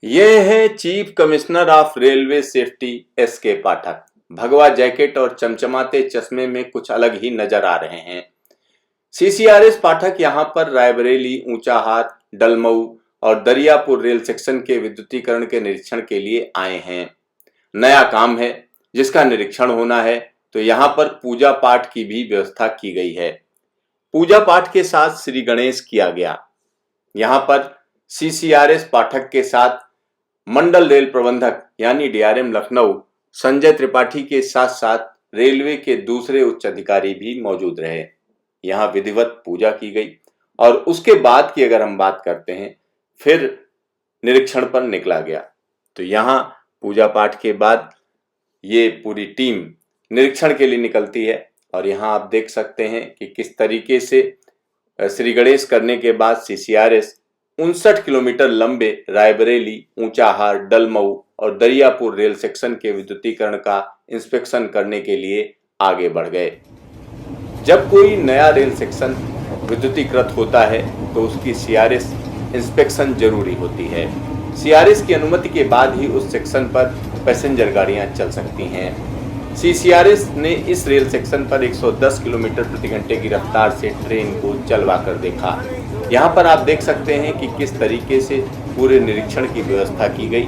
ये है chief commissioner of railway safety S K. Pathak. भगवा जैकेट और चमचमाते चश्मे में कुछ अलग ही नजर आ रहे हैं। सीसीआरएस पाठक यहां पर रायबरेली, ऊंचाहार, डलमऊ और दरियापुर रेल सेक्शन के विद्युतीकरण के निरीक्षण के लिए आए हैं। नया काम है जिसका निरीक्षण होना है, तो यहां पर पूजा पाठ की भी व्यवस्था की गई है। पूजा पाठ के साथ श्री गणेश किया गया। यहां पर सीसीआरएस पाठक के साथ मंडल रेल प्रबंधक यानी डीआरएम लखनऊ संजय त्रिपाठी के साथ साथ रेलवे के दूसरे उच्च अधिकारी भी मौजूद रहे। यहां विधिवत पूजा की गई और उसके बाद की अगर हम बात करते हैं, फिर निरीक्षण पर निकला गया। तो यहां पूजा पाठ के बाद ये पूरी टीम निरीक्षण के लिए निकलती है और यहां आप देख सकते हैं कि किस तरीके से श्री गणेश करने के बाद सीसीआरएस 59 किलोमीटर लंबे रायबरेली, ऊंचाहार, डलमऊ और दरियापुर रेल सेक्शन के विद्युतीकरण का इंस्पेक्शन करने के लिए आगे बढ़ गए। जब कोई नया रेल सेक्शन विद्युतीकृत होता है तो उसकी सीआरएस इंस्पेक्शन जरूरी होती है। सीआरएस की अनुमति के बाद ही उस सेक्शन पर पैसेंजर गाड़ियां चल सकती हैं। सीसीआरएस ने इस रेल सेक्शन पर 110 किलोमीटर प्रति घंटे की रफ्तार से ट्रेन को चलवा कर देखा। यहाँ पर आप देख सकते हैं कि किस तरीके से पूरे निरीक्षण की व्यवस्था की गई।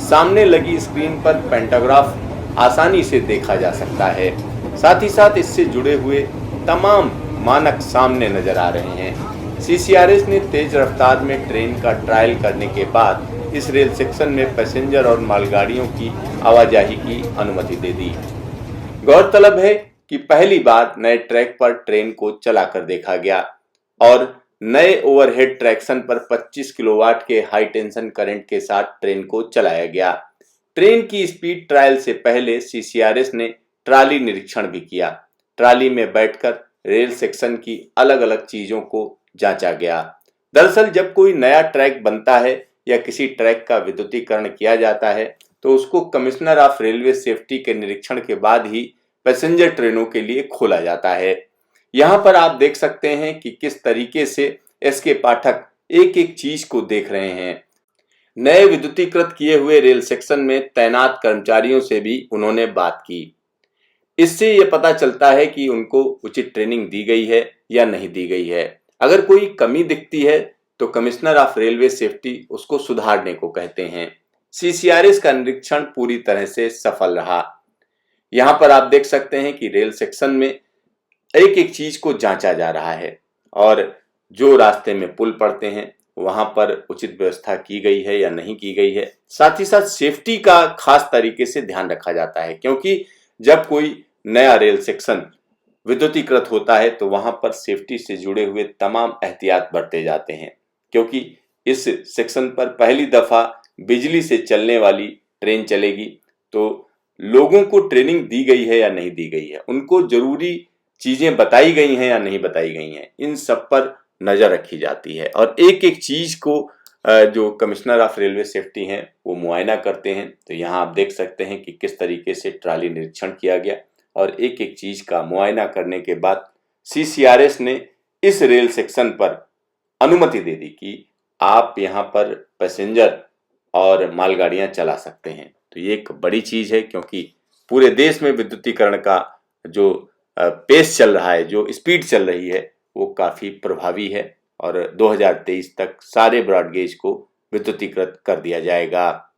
सामने लगी स्क्रीन पर पेंटाग्राफ आसानी से देखा जा सकता है। साथ ही साथ इससे जुड़े हुए तमाम मानक सामने नजर आ रहे हैं। सीसीआरएस ने तेज रफ्तार में ट्रेन का ट्रायल करने के बाद इस रेल सेक्शन में पैसेंजर और मालगाड़ियों की आवाजाही की अनुमति दे दी। गौरतलब है कि पहली बार नए ट्रैक पर ट्रेन को चलाकर देखा गया और नए ओवरहेड ट्रैक्शन पर 25 किलोवाट के हाई टेंशन करंट के साथ ट्रेन को चलाया गया। ट्रेन की स्पीड ट्रायल से पहले सीसीआरएस ने ट्राली निरीक्षण भी किया। ट्राली में बैठकर रेल सेक्शन की अलग अलग चीजों को जांचा गया। दरअसल जब कोई नया ट्रैक बनता है या किसी ट्रैक का विद्युतीकरण किया जाता है तो उसको कमिश्नर ऑफ रेलवे सेफ्टी के निरीक्षण के बाद ही पैसेंजर ट्रेनों के लिए खोला जाता है। यहाँ पर आप देख सकते हैं कि किस तरीके से एस.के. पाठक एक एक चीज को देख रहे हैं। नए विद्युतीकृत किए हुए रेल सेक्शन में तैनात कर्मचारियों से भी उन्होंने बात की। इससे यह पता चलता है कि उनको उचित ट्रेनिंग दी गई है या नहीं दी गई है। अगर कोई कमी दिखती है तो कमिश्नर ऑफ रेलवे सेफ्टी उसको सुधारने को कहते हैं। सीसीआरएस का निरीक्षण पूरी तरह से सफल रहा। यहाँ पर आप देख सकते हैं कि रेल सेक्शन में एक एक चीज को जांचा जा रहा है और जो रास्ते में पुल पड़ते हैं वहां पर उचित व्यवस्था की गई है या नहीं की गई है। साथ ही साथ सेफ्टी का खास तरीके से ध्यान रखा जाता है, क्योंकि जब कोई नया रेल सेक्शन विद्युतीकृत होता है तो वहां पर सेफ्टी से जुड़े हुए तमाम एहतियात बरते जाते हैं, क्योंकि इस सेक्शन पर पहली दफा बिजली से चलने वाली ट्रेन चलेगी। तो लोगों को ट्रेनिंग दी गई है या नहीं दी गई है, उनको जरूरी चीजें बताई गई हैं या नहीं बताई गई हैं, इन सब पर नजर रखी जाती है और एक एक चीज को जो कमिश्नर ऑफ रेलवे सेफ्टी हैं वो मुआयना करते हैं। तो यहाँ आप देख सकते हैं कि किस तरीके से ट्राली निरीक्षण किया गया और एक एक चीज का मुआयना करने के बाद सीसीआरएस ने इस रेल सेक्शन पर अनुमति दे दी कि आप यहाँ पर पैसेंजर और मालगाड़ियां चला सकते हैं। तो ये एक बड़ी चीज है, क्योंकि पूरे देश में विद्युतीकरण का जो पेस चल रहा है, जो स्पीड चल रही है, वो काफी प्रभावी है और 2023 तक सारे ब्रॉडगेज को विद्युतीकृत कर दिया जाएगा।